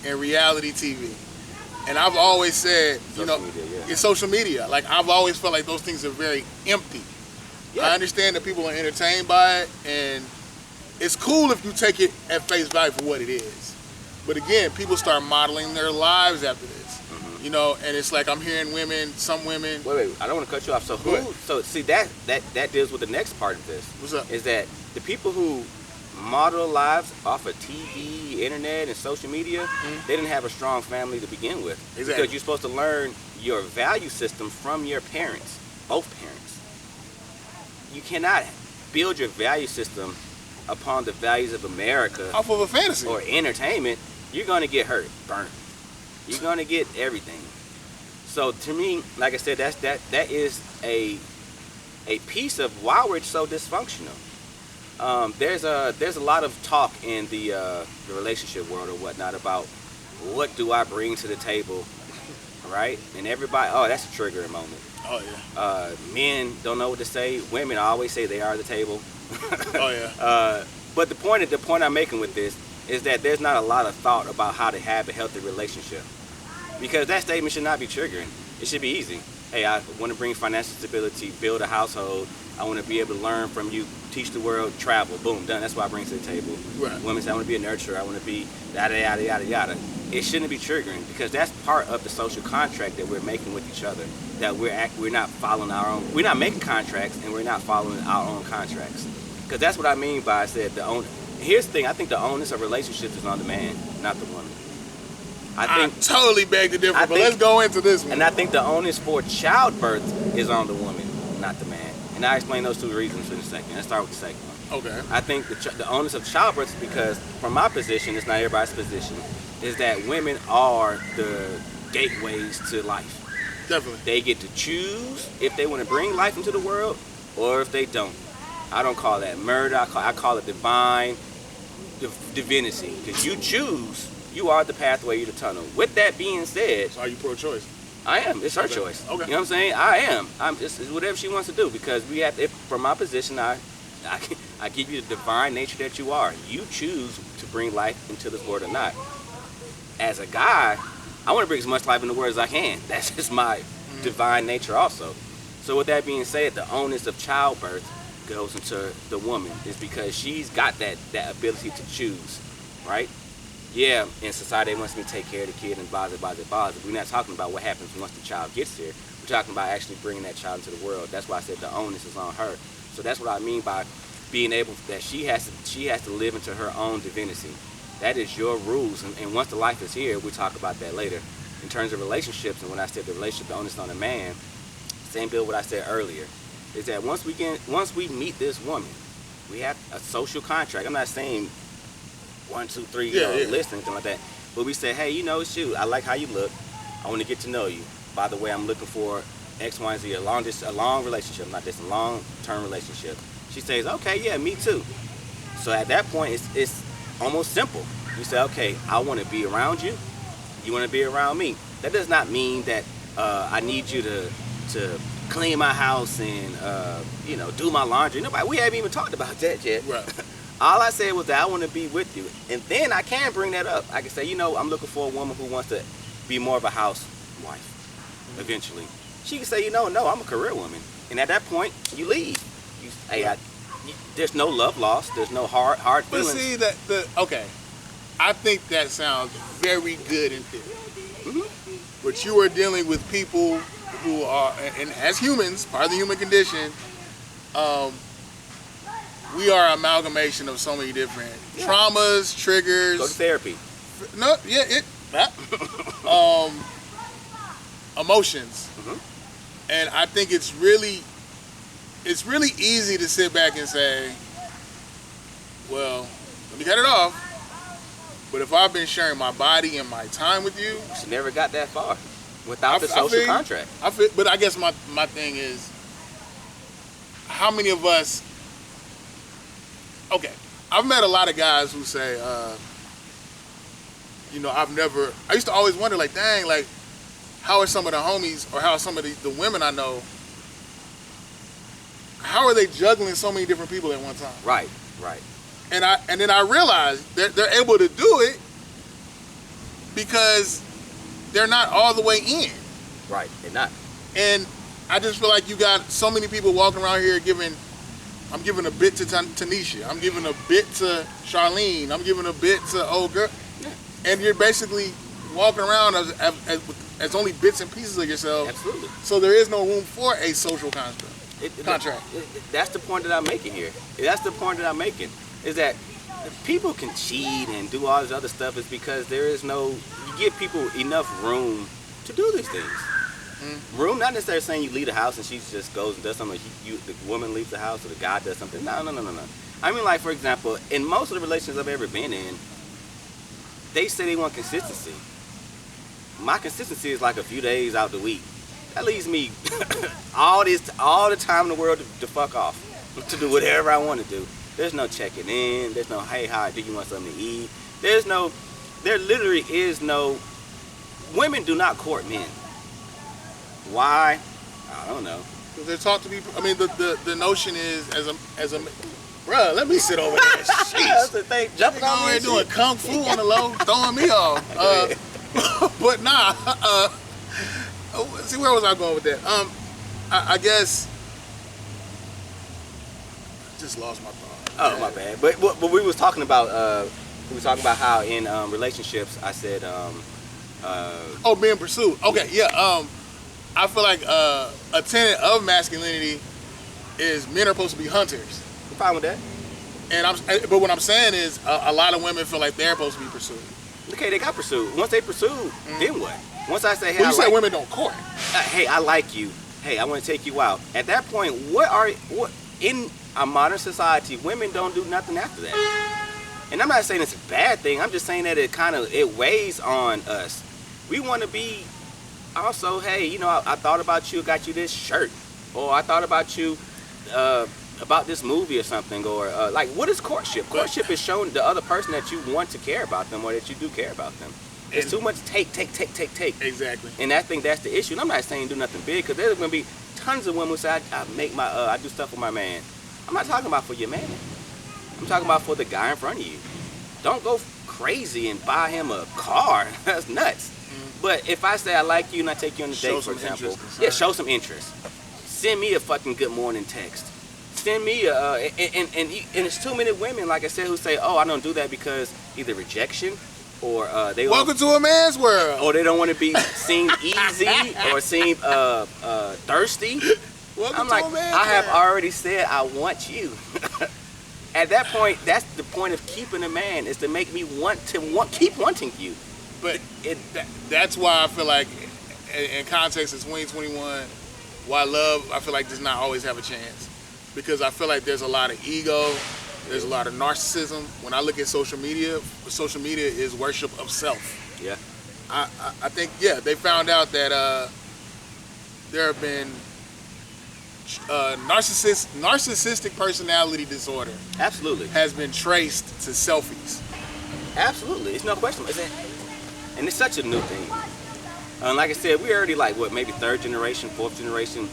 and reality TV. And I've always said, it's social media. Like, I've always felt like those things are very empty. Yeah. I understand that people are entertained by it, and it's cool if you take it at face value for what it is. But again, people start modeling their lives after this. Mm-hmm. And it's like I'm hearing some women. Wait, I don't want to cut you off. So see that deals with the next part of this. What's up? Is that the people who model lives off of TV, internet, and social media, they didn't have a strong family to begin with. Exactly. Because you're supposed to learn your value system from your parents, both parents. You cannot build your value system upon the values of America off of a fantasy or entertainment. You're going to get hurt, burnt. You're going to get everything. So to me, like I said, that is a piece of why we're so dysfunctional. There's a lot of talk in the relationship world or whatnot about what do I bring to the table, right? And everybody, that's a triggering moment. Oh yeah. Men don't know what to say. Women always say they are the table. Oh yeah. But the point I'm making with this is that there's not a lot of thought about how to have a healthy relationship, because that statement should not be triggering. It should be easy. Hey, I want to bring financial stability, build a household. I want to be able to learn from you, teach the world, travel. Boom, done. That's what I bring to the table. Right. Women say I want to be a nurturer. I want to be yada yada yada yada. It shouldn't be triggering, because that's part of the social contract that we're making with each other. That we're not following our own. We're not making contracts, and we're not following our own contracts. Because that's what I mean by I said here's the thing. I think the onus of relationships is on the man, not the woman. I totally beg to differ, but let's go into this one. And I think the onus for childbirth is on the woman, not the man. And I'll explain those two reasons in a second. Let's start with the second one. Okay. I think the onus of childbirth is because, from my position, it's not everybody's position, is that women are the gateways to life. Definitely. They get to choose if they want to bring life into the world or if they don't. I don't call that murder. I call it divine divinity, because you choose. You are the pathway to the tunnel. With that being said, so are you pro-choice? I am. It's her choice. Okay. You know what I'm saying? I am. It's whatever she wants to do, because we have. From my position, I give you the divine nature that you are. You choose to bring life into this world or not. As a guy, I want to bring as much life in the world as I can. That's just my divine nature also. So with that being said, the onus of childbirth goes into the woman, is because she's got that ability to choose, right? Yeah, in society they wants me to take care of the kid and blah. We're not talking about what happens once the child gets here. We're talking about actually bringing that child into the world. That's why I said the onus is on her. So that's what I mean by being able, that she has to live into her own divinity. That is your rules, and once the life is here, we'll talk about that later. In terms of relationships, and when I said the relationship, the onus is on a man, same deal what I said earlier, is that once we meet this woman, we have a social contract. I'm not saying 1, 2, 3, list or anything like that. But we say, hey, shoot, I like how you look. I want to get to know you. By the way, I'm looking for X, Y, and Z, a long relationship, not just a long-term relationship. She says, okay, yeah, me too. So at that point, it's almost simple. You say, okay, I want to be around you. You want to be around me. That does not mean that I need you to clean my house and do my laundry. We haven't even talked about that yet. Right. All I said was that I want to be with you. And then I can bring that up. I can say, I'm looking for a woman who wants to be more of a housewife eventually. She can say, no, I'm a career woman. And at that point, you leave. There's no love lost. There's no hard feelings. But see, okay. I think that sounds very good in theory. Mm-hmm. But you are dealing with people who are, and as humans, part of the human condition, we are an amalgamation of so many different traumas, triggers. Go to therapy. Emotions. Mm-hmm. And I think it's really easy to sit back and say, well, let me cut it off. But if I've been sharing my body and my time with you, she never got that far without the social contract. But I guess my thing is, how many of us? Okay, I've met a lot of guys who say, I used to always wonder, like, dang, like, how are some of the homies, or how are some of the women I know, how are they juggling so many different people at one time? Right. And And then I realized that they're able to do it because they're not all the way in. Right, they're not. And I just feel like you got so many people walking around here I'm giving a bit to Tanisha, I'm giving a bit to Charlene, I'm giving a bit to old girl. Yeah. And you're basically walking around as only bits and pieces of yourself. Absolutely. So there is no room for a social contract. That's the point that I'm making here. That's the point that I'm making, is that people can cheat and do all this other stuff is because you give people enough room to do these things. Room, not necessarily saying you leave the house and she just goes and does something, the woman leaves the house or the guy does something. No. I mean, like, for example, in most of the relationships I've ever been in, they say they want consistency. My consistency is like a few days out the week. That leaves me all the time in the world to fuck off, to do whatever I want to do. There's no checking in. There's no, hey, how do you want something to eat? There literally is no. Women do not court men. Why? I don't know. Because they're taught to be. I mean, the notion is as a bruh, let me sit over there. That's the thing. Jumping on me doing kung fu on the low, throwing me off. But nah. See, where was I going with that? I guess I just lost my thought. Oh, my bad. But we was talking about how in relationships I said being pursued. Okay, yeah. I feel like a tenet of masculinity is men are supposed to be hunters. No problem with that. But what I'm saying is a lot of women feel like they're supposed to be pursued. Okay, they got pursued. Once they pursued, then what? Once I say, hey, well, you said women don't court. Hey, I like you. Hey, I want to take you out. At that point, what in a modern society, women don't do nothing after that. And I'm not saying it's a bad thing. I'm just saying that it weighs on us. We want to be also, hey, you know, I thought about you, got you this shirt, or I thought about you about this movie or something, or like, what is courtship? Courtship is showing the other person that you want to care about them, or that you do care about them. It's too much take. Exactly. And I think that's the issue. And I'm not saying do nothing big, because there's going to be tons of women who say, I do stuff for my man. I'm not talking about for your man. I'm talking about for the guy in front of you. Don't go crazy and buy him a car. That's nuts. But if I say I like you and I take you on a date, for example, show some interest. Send me a fucking good morning text. Send me and it's too many women, like I said, who say, oh, I don't do that because either rejection, or they welcome to a man's world, or they don't want to be seen easy or seem thirsty. I'm like, I have already said I want you. At that point, that's the point of keeping a man, is to make me keep wanting you. But that's why I feel like, in context of 2021, why love, I feel like, does not always have a chance. Because I feel like there's a lot of ego, there's a lot of narcissism. When I look at social media is worship of self. Yeah. I think, they found out that there have been narcissistic personality disorder. Absolutely. Has been traced to selfies. Absolutely. It's no question. And it's such a new thing. Like I said, we already maybe third generation, fourth generation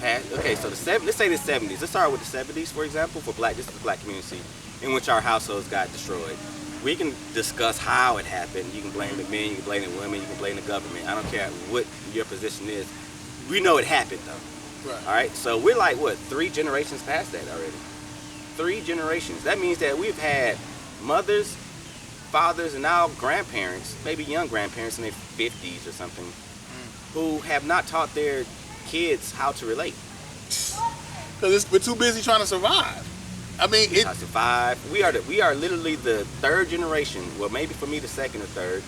past. Okay, so let's say the 70s. Let's start with the 70s, for example, this is the black community, in which our households got destroyed. We can discuss how it happened. You can blame the men, you can blame the women, you can blame the government. I don't care what your position is. We know it happened, though. Right. All right, so we're 3 generations past that already. 3 generations. That means that we've had mothers, fathers, and now grandparents, maybe young grandparents in their 50s or something, who have not taught their kids how to relate. Because we're too busy trying to survive. I mean, to survive. We are literally the 3rd generation, well, maybe for me the 2nd or 3rd,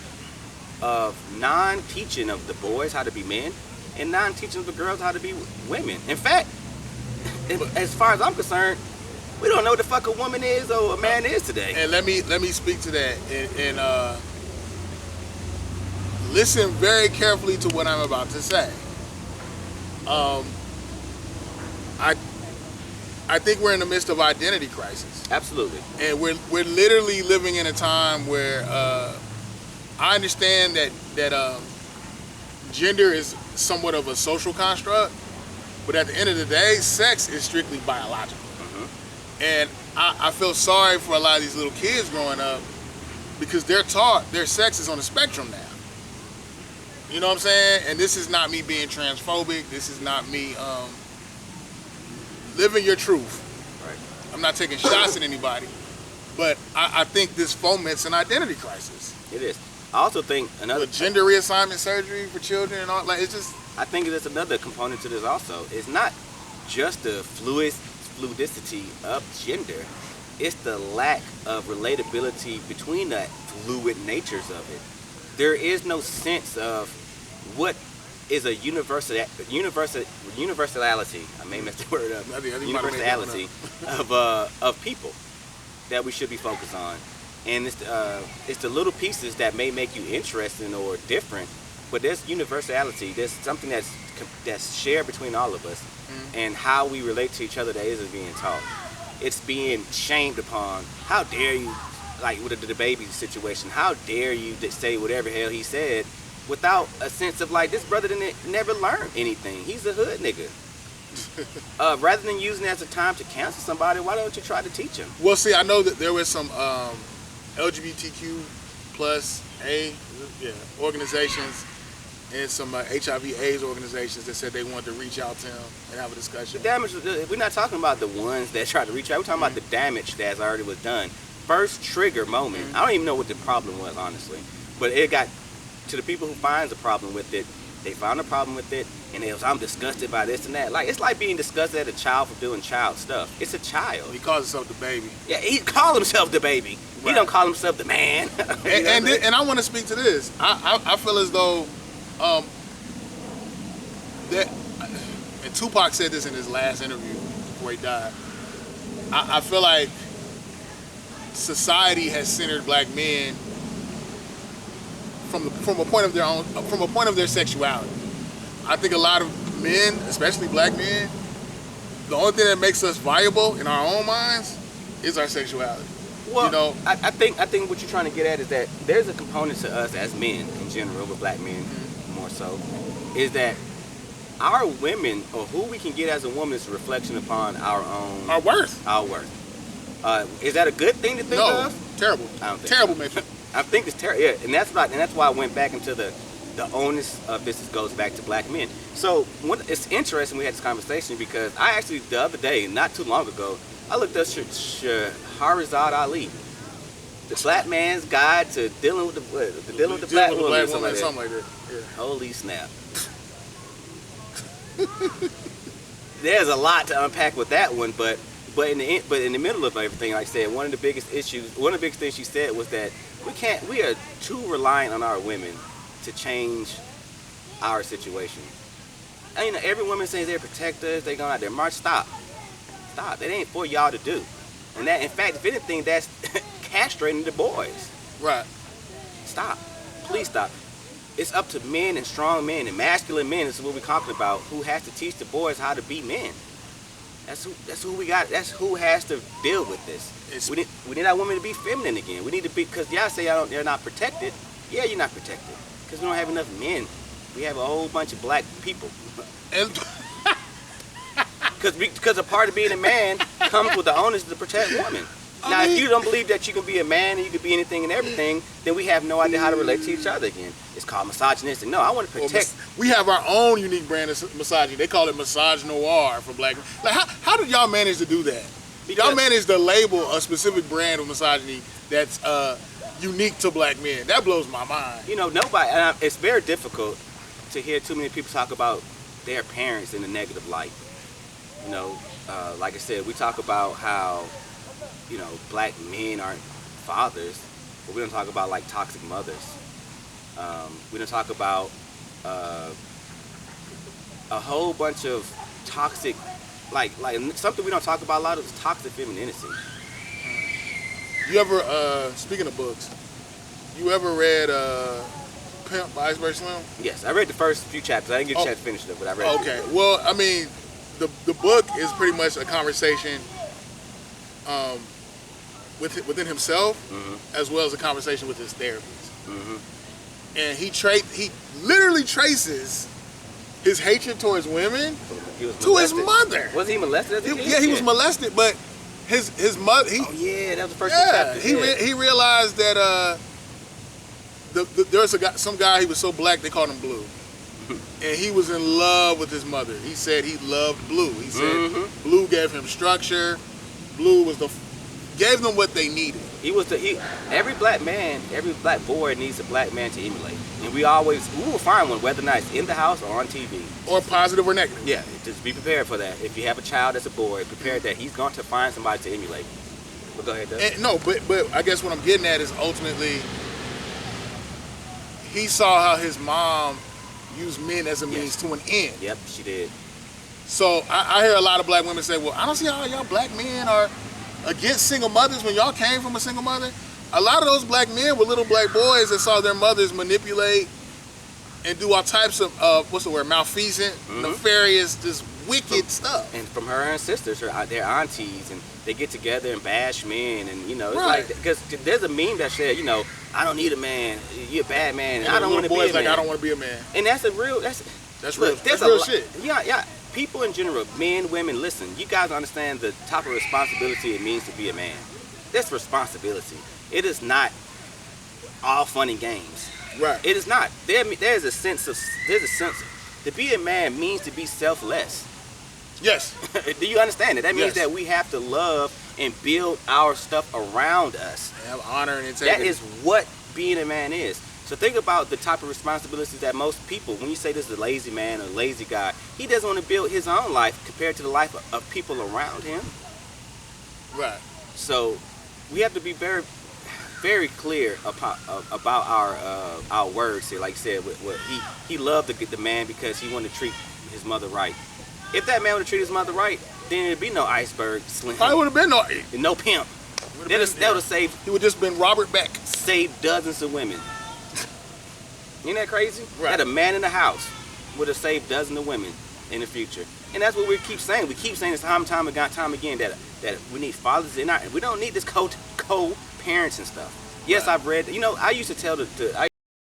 of non-teaching of the boys how to be men and non-teaching of the girls how to be women. In fact, as far as I'm concerned, we don't know what the fuck a woman is or a man is today. And let me speak to that and listen very carefully to what I'm about to say. I think we're in the midst of identity crisis. Absolutely. And we're literally living in a time where I understand that gender is somewhat of a social construct, but at the end of the day, sex is strictly biological. And I feel sorry for a lot of these little kids growing up, because they're taught their sex is on the spectrum now. You know what I'm saying? And this is not me being transphobic. This is not me living your truth. Right. I'm not taking shots at anybody. But I think this foments an identity crisis. It is. I also think another with gender reassignment surgery for children and all, like, it's just. I think there's another component to this also. It's not just the fluidity of gender. It's the lack of relatability between the fluid natures of it. There is no sense of what is a universality. I may mess the word up. Universality of people that we should be focused on, and it's the little pieces that may make you interesting or different. But there's universality. There's something that's shared between all of us, and how we relate to each other that isn't being taught. It's being shamed upon. How dare you, like with the baby situation, how dare you say whatever hell he said without a sense of like, this brother didn't never learn anything. He's a hood nigga. Rather than using it as a time to cancel somebody, why don't you try to teach him? Well, see, I know that there was some LGBTQ plus organizations and some HIV/AIDS organizations that said they wanted to reach out to him and have a discussion. The damage, we're not talking about the ones that tried to reach out. We're talking about the damage that's already was done. First trigger moment. I don't even know what the problem was, honestly. But it got to the people who finds a problem with it. They found a problem with it, and it was, I'm disgusted by this and that. Like, it's like being disgusted at a child for doing child stuff. It's a child. He calls himself the baby. Yeah, he called himself the baby. Right. He don't call himself the man. and I want to speak to this. I feel as though that, and Tupac said this in his last interview before he died. I feel like society has centered black men from a point of their sexuality. I think a lot of men, especially black men, the only thing that makes us viable in our own minds is our sexuality. Well, you know, I think what you're trying to get at is that there's a component to us as men in general, but black men more so, is that our women, or who we can get as a woman, is a reflection upon our worth. Our worth. Is that a good thing to think of? No, terrible. I don't think terrible, so. Mitchell. I think it's terrible. Yeah, and that's why I went back into the onus of this goes back to black men. So it's interesting we had this conversation because I actually the other day, not too long ago, I looked up Shahrazad Ali, the black man's guide to dealing with the black woman, something like that. Yeah. Holy snap! There's a lot to unpack with that one, but in the middle of everything, like I said, one of the biggest things she said was that we are too reliant on our women to change our situation. I mean, every woman says they protect us, they go out there march. Stop. That ain't for y'all to do. And that, in fact, if anything, that's castrating the boys. Right. Stop. Please stop. It's up to men and strong men and masculine men, this is what we're talking about, who has to teach the boys how to be men. That's who we got. That's who has to deal with this. We need our women to be feminine again. We need to be, because y'all say they're not protected. Yeah, you're not protected. Because we don't have enough men. We have a whole bunch of black people. And Because a part of being a man comes with the onus to protect women. Now, if you don't believe that you can be a man and you can be anything and everything, then we have no idea how to relate to each other again. It's called misogynistic. No, I want to protect. We have our own unique brand of misogyny. They call it misogynoir for black men. Like, how did y'all manage to do that? Y'all managed to label a specific brand of misogyny that's unique to black men. That blows my mind. You know, nobody. It's very difficult to hear too many people talk about their parents in a negative light. You know, like I said, we talk about how, you know, black men aren't fathers, but we don't talk about like toxic mothers. We don't talk about a whole bunch of toxic, like something we don't talk about a lot of is toxic femininity. You ever, speaking of books, you ever read Pimp by Iceberg Slim? Yes, I read the first few chapters. I didn't get a chance to finish it, but I read it. Okay, well, I mean, the book is pretty much a conversation within himself, as well as a conversation with his therapist. And he literally traces his hatred towards women to his mother. Was he molested as a kid? Yeah, he was molested, but his mother. That was the first chapter. He realized that There's some guy, he was so black they called him Blue. And he was in love with his mother. He said he loved Blue. He said Blue gave him structure. Blue gave them what they needed. Every black man, every black boy needs a black man to emulate. And we will find one, whether or not it's in the house or on TV. Or positive or negative. Yeah, just be prepared for that. If you have a child that's a boy, prepare that he's going to find somebody to emulate. But go ahead, Doug. No, but I guess what I'm getting at is ultimately he saw how his mom used men as a means to an end. Yep, she did. So I hear a lot of black women say, well, I don't see how y'all black men are against single mothers when y'all came from a single mother. A lot of those black men were little black boys that saw their mothers manipulate and do all types of, malfeasant, nefarious, just wicked stuff. And from her and sisters, their aunties, and they get together and bash men, and it's right. like, because there's a meme that said, I don't need a man, you're a bad man, and I don't want to be a man. I don't want to be a man. And that's real. That's real. That's real shit. Yeah. People in general, men, women, listen. You guys understand the type of responsibility it means to be a man. That's responsibility. It is not all fun and games. Right. It is not. There's a sense to be a man means to be selfless. Yes. Do you understand it? That means that we have to love and build our stuff around us. Have honor and integrity. That is what being a man is. So think about the type of responsibilities that most people, when you say this is a lazy man or a lazy guy, he doesn't want to build his own life compared to the life of people around him. Right. So we have to be very, very clear about our words here. Like you said, he loved the man because he wanted to treat his mother right. If that man would have treated his mother right, then there'd be no iceberg slim. Probably would have been no pimp. That would have saved. He would just been Robert Beck. Saved dozens of women. Isn't that crazy? Right. That a man in the house would have saved dozens of women in the future. And that's what we keep saying. We keep saying this time again that we need fathers. We don't need this co-parents and stuff. Yes, right. I've read. I used to tell